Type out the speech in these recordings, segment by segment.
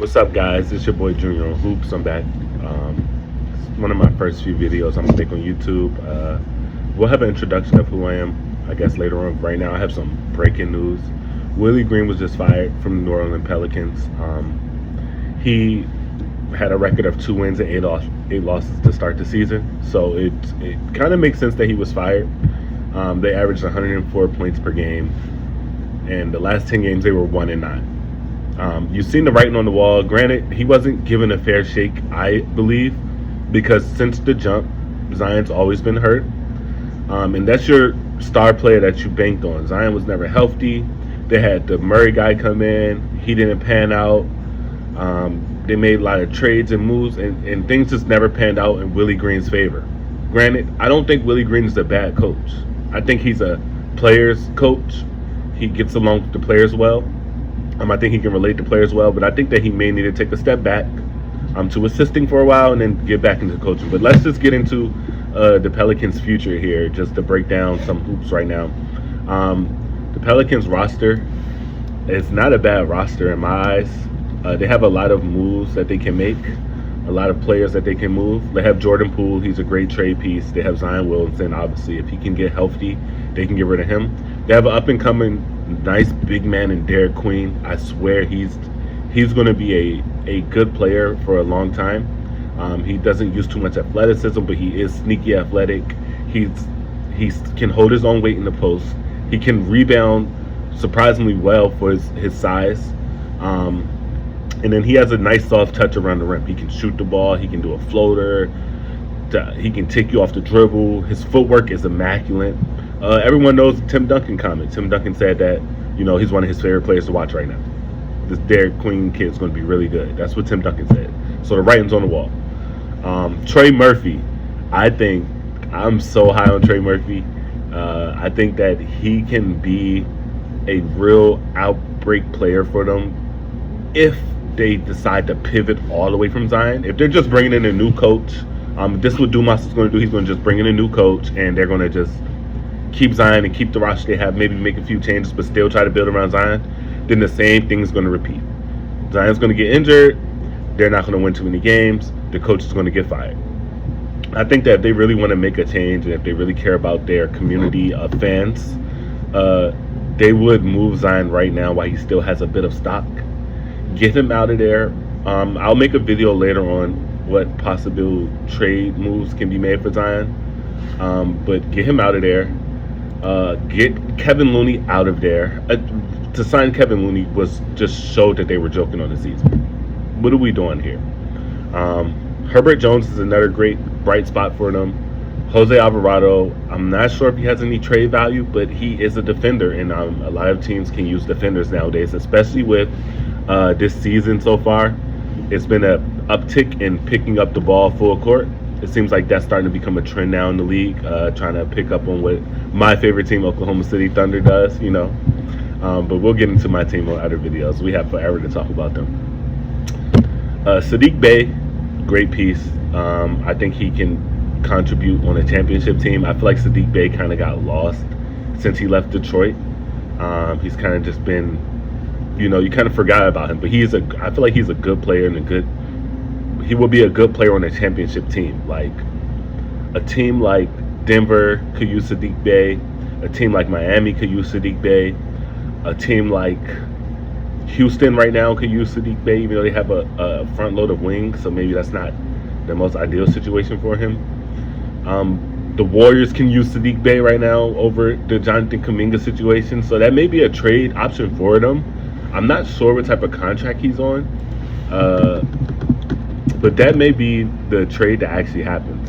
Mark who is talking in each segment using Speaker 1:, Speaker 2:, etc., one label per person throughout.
Speaker 1: What's up, guys? It's your boy Junior on Hoops. I'm back. It's one of my first few videos I'm gonna make on YouTube. We'll have an introduction of who I am, I guess, later on. Right now, I have some breaking news. Willie Green was just fired from the New Orleans Pelicans. He had a record of 2 wins and eight losses to start the season, so it kind of makes sense that he was fired. They averaged 104 points per game, and the last 10 games they were 1-9. You've seen the writing on the wall. Granted, he wasn't given a fair shake, I believe, because since the jump, Zion's always been hurt. And that's your star player that you banked on. Zion was never healthy. They had the Murray guy come in. He didn't pan out. They made a lot of trades and moves, and things just never panned out in Willie Green's favor. Granted, I don't think Willie Green is a bad coach. I think he's a player's coach. He gets along with the players well. I think he can relate to players well, but I think that he may need to take a step back to assisting for a while and then get back into coaching. But let's just get into the Pelicans' future here, just to break down some hoops right now. The Pelicans roster is not a bad roster in my eyes. They have a lot of moves that they can make, a lot of players that they can move. They have Jordan Poole. He's a great trade piece. They have Zion Williamson, obviously. If he can get healthy, they can get rid of him. They have an up-and-coming nice big man in Derek Queen. I swear he's going to be a good player for a long time. He doesn't use too much athleticism, but he is sneaky athletic. He can hold his own weight in the post. He can rebound surprisingly well for his size. And then he has a nice soft touch around the rim. He can shoot the ball. He can do a floater. He can take you off the dribble. His footwork is immaculate. Everyone knows the Tim Duncan comment. Tim Duncan said that, he's one of his favorite players to watch right now. This Derek Queen kid is going to be really good. That's what Tim Duncan said. So the writing's on the wall. Trey Murphy. I'm so high on Trey Murphy. I think that he can be a real outbreak player for them if they decide to pivot all the way from Zion. If they're just bringing in a new coach, this is what Dumas is going to do. He's going to just bring in a new coach, and they're going to just keep Zion and keep the roster they have, maybe make a few changes, but still try to build around Zion, then the same thing is going to repeat. Zion's going to get injured. They're not going to win too many games. The coach is going to get fired. I think that if they really want to make a change and if they really care about their community of fans, they would move Zion right now while he still has a bit of stock. Get him out of there. I'll make a video later on what possible trade moves can be made for Zion. But get him out of there. Get Kevin Looney out of there. To sign Kevin Looney was just showed that they were joking on the season. What are we doing here? Herbert Jones is another great bright spot for them. Jose Alvarado, I'm not sure if he has any trade value, but he is a defender, and a lot of teams can use defenders nowadays, especially with this season so far. It's been an uptick in picking up the ball full court. It seems like that's starting to become a trend now in the league, trying to pick up on what my favorite team, Oklahoma City Thunder, does, But we'll get into my team on other videos. We have forever to talk about them. Saddiq Bey, great piece. I think he can contribute on a championship team. I feel like Saddiq Bey kind of got lost since he left Detroit. He's kind of just been, you kind of forgot about him. But I feel like he's a good player and he will be a good player on a championship team. Like a team like Denver could use Saddiq Bey. A team like Miami could use Saddiq Bey. A team like Houston right now could use Saddiq Bey, even though they have a front load of wings, so maybe that's not the most ideal situation for him. The Warriors can use Saddiq Bey right now over the Jonathan Kuminga situation, so that may be a trade option for them. I'm not sure what type of contract he's on, but that may be the trade that actually happens.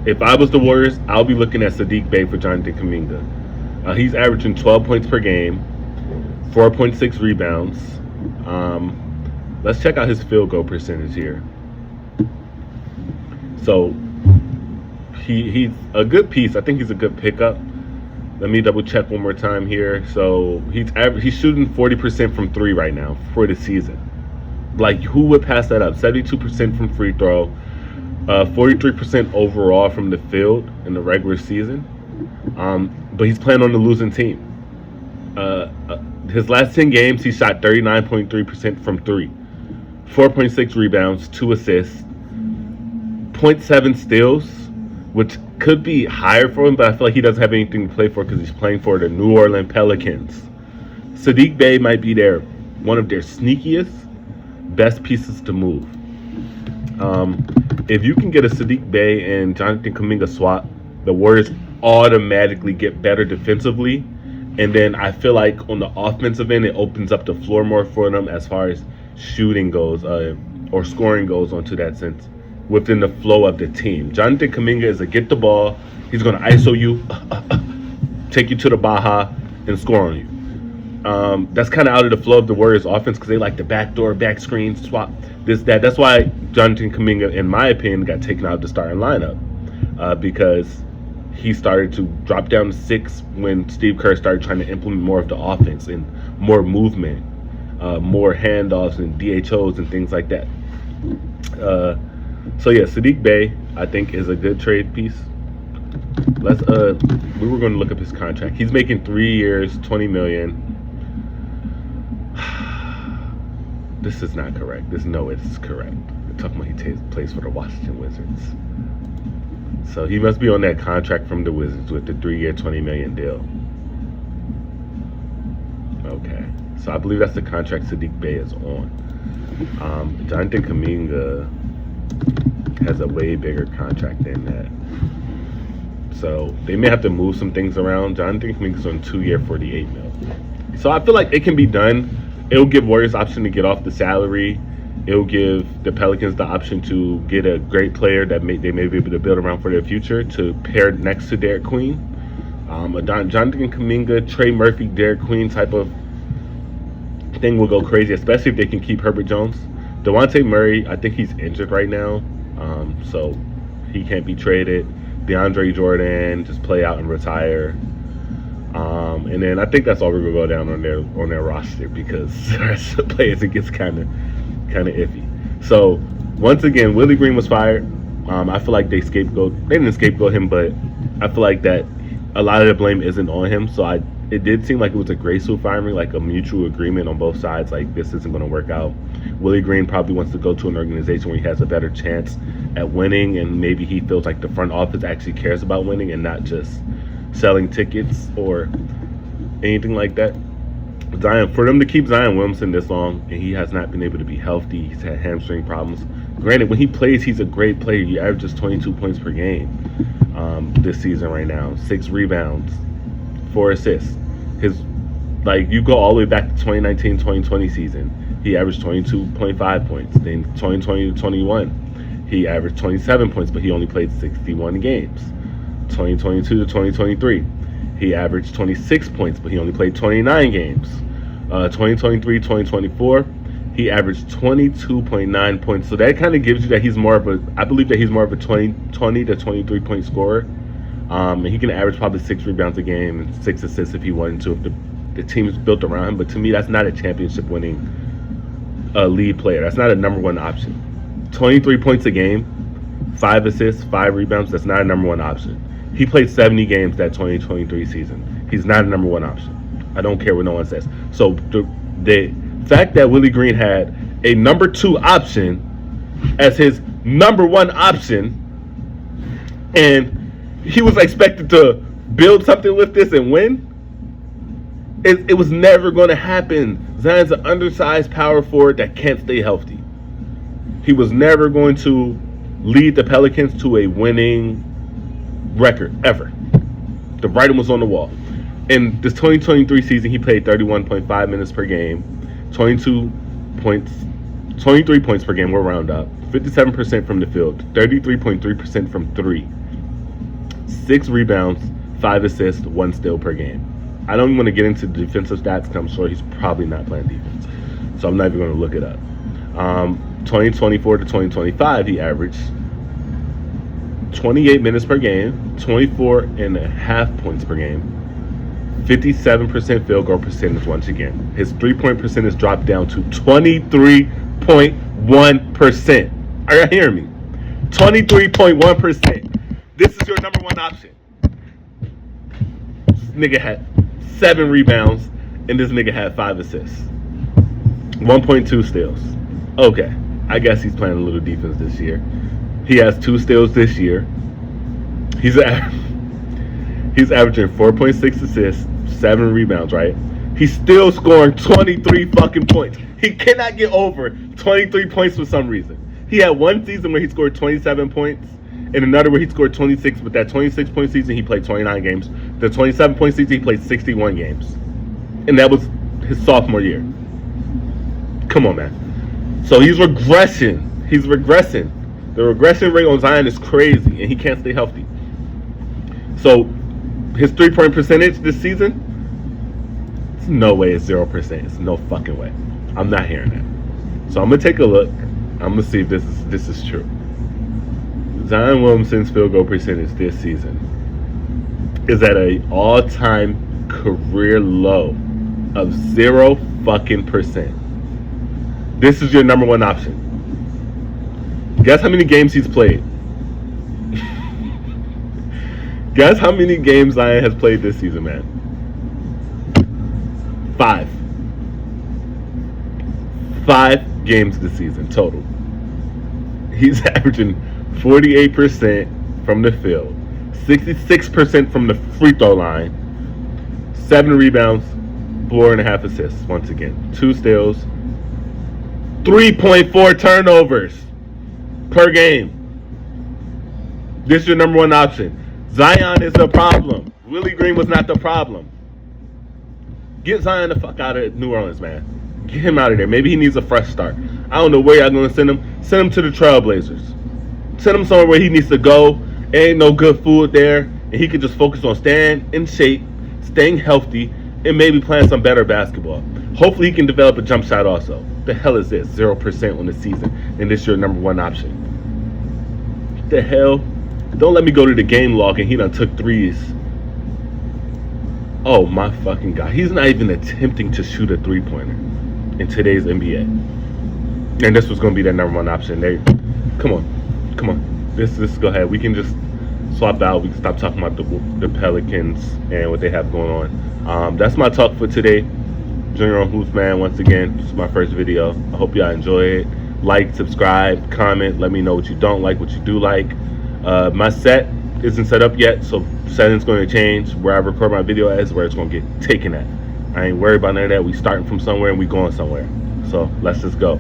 Speaker 1: If I was the Warriors, I'll be looking at Saddiq Bey for Jonathan Kuminga. He's averaging 12 points per game, 4.6 rebounds. Let's check out his field goal percentage here. So he's a good piece. I think he's a good pickup. Let me double check one more time here. So he's shooting 40% from 3 right now for the season. Like, who would pass that up? 72% from free throw, 43% overall from the field in the regular season. But he's playing on the losing team. His last 10 games, he shot 39.3% from 3. 4.6 rebounds, 2 assists, zero point 0.7 steals, which could be higher for him, but I feel like he doesn't have anything to play for because he's playing for the New Orleans Pelicans. Saddiq Bey might be one of their sneakiest, best pieces to move. If you can get a Saddiq Bey and Jonathan Kuminga swap, the Warriors automatically get better defensively. And then I feel like on the offensive end, it opens up the floor more for them as far as shooting goes or scoring goes onto that sense within the flow of the team. Jonathan Kuminga is a get the ball. He's going to ISO you, take you to the Baja, and score on you. That's kind of out of the flow of the Warriors offense because they like the backdoor, back screen, swap, this, that. That's why Jonathan Kuminga, in my opinion, got taken out of the starting lineup because he started to drop down to 6 when Steve Kerr started trying to implement more of the offense and more movement, more handoffs and DHOs and things like that. So yeah, Saddiq Bey, I think, is a good trade piece. We were going to look up his contract. He's making 3 years, $20 million. This is not correct. No, it's correct. They're talking about he plays for the Washington Wizards. So he must be on that contract from the Wizards with the 3-year, $20 million deal. Okay. So I believe that's the contract Saddiq Bey is on. Jonathan Kuminga has a way bigger contract than that. So they may have to move some things around. Jonathan Kuminga's on 2-year, $48 million. So I feel like it can be done. It'll give Warriors option to get off the salary. It'll give the Pelicans the option to get a great player that they may be able to build around for their future to pair next to Derek Queen. Jonathan Kuminga, Trey Murphy, Derek Queen type of thing will go crazy, especially if they can keep Herbert Jones. DeJounte Murray, I think he's injured right now, so he can't be traded. DeAndre Jordan, just play out and retire. And then I think that's all we're gonna go down on their roster because the rest of the players, it gets kind of iffy. So once again, Willie Green was fired. I feel like they didn't scapegoat him, but I feel like that a lot of the blame isn't on him. So it did seem like it was a graceful firing, like a mutual agreement on both sides, like this isn't going to work out. Willie Green probably wants to go to an organization where he has a better chance at winning, and maybe he feels like the front office actually cares about winning and not just selling tickets or anything like that. For them to keep Zion Williamson this long, and he has not been able to be healthy, he's had hamstring problems. Granted, when he plays, he's a great player. He averages 22 points per game this season right now, 6 rebounds, 4 assists. You go all the way back to 2019-2020 season, he averaged 22.5 points. Then 2020 to 21, he averaged 27 points, but he only played 61 games. 2022 to 2023, he averaged 26 points, but he only played 29 games. 2023-2024, he averaged 22.9 points. So that kind of gives you that I believe that he's more of a 20 to 23 point scorer. And he can average probably 6 rebounds a game and 6 assists if he wanted to, if the team is built around him. But to me, that's not a championship winning lead player. That's not a number one option. 23 points a game, 5 assists, 5 rebounds, that's not a number one option. He played 70 games that 2023 season. He's not a number one option. I don't care what no one says. So the fact that Willie Green had a number 2 option as his number 1 option, and he was expected to build something with this and win, it was never going to happen. Zion's an undersized power forward that can't stay healthy. He was never going to lead the Pelicans to a winning record ever. The writing was on the wall. In this 2023 season, he played 31.5 minutes per game, 23 points per game, we'll round up, 57% from the field, 33.3% from 3, 6 rebounds, 5 assists, 1 steal per game. I don't even want to get into the defensive stats because I'm sure he's probably not playing defense, so I'm not even going to look it up. 2024 to 2025, he averaged 28 minutes per game, 24.5 points per game, 57% field goal percentage once again. His 3-point percentage dropped down to 23.1%. Are you hearing me? 23.1%. This is your number 1 option. This nigga had 7 rebounds, and this nigga had 5 assists. 1.2 steals. Okay. I guess he's playing a little defense this year. He has 2 steals this year. He's averaging 4.6 assists, 7 rebounds, right? He's still scoring 23 fucking points. He cannot get over 23 points for some reason. He had one season where he scored 27 points and another where he scored 26. But that 26-point season, he played 29 games. The 27-point season, he played 61 games. And that was his sophomore year. Come on, man. So he's regressing. He's regressing. The regression rate on Zion is crazy, and he can't stay healthy. So his 3-point percentage this season, it's no way it's 0%. It's no fucking way. I'm not hearing that. So I'm gonna take a look. I'm gonna see if this is true. Zion Williamson's field goal percentage this season is at an all-time career low of 0 fucking percent. This is your number one option. Guess how many games he's played? Guess how many games Zion has played this season, man? 5. 5 games this season total. He's averaging 48% from the field, 66% from the free throw line, 7 rebounds, 4.5 assists. Once again, 2 steals, 3.4 turnovers per game. This is your number one option. Zion is the problem. Willie Green was not the problem. Get Zion the fuck out of New Orleans, man. Get him out of there. Maybe he needs a fresh start. I don't know where y'all going to send him. Send him to the Trailblazers. Send him somewhere where he needs to go. Ain't no good food there. And he can just focus on staying in shape, staying healthy, and maybe playing some better basketball. Hopefully he can develop a jump shot also. The hell is this? 0% on the season. And this is your number one option. What the hell? Don't let me go to the game log and he done took 3s. Oh my fucking God. He's not even attempting to shoot a 3-pointer in today's NBA. And this was going to be their number one option. Come on. Let's go ahead. We can just swap out. We can stop talking about the Pelicans and what they have going on. That's my talk for today. Junior on Hoops, man. Once again, this is my first video. I hope y'all enjoy it. Like, subscribe, comment. Let me know what you don't like, what you do like. My set isn't set up yet, so setting's going to change. Where I record my video at is where it's going to get taken at. I ain't worried about none of that. We starting from somewhere and we going somewhere. So let's just go.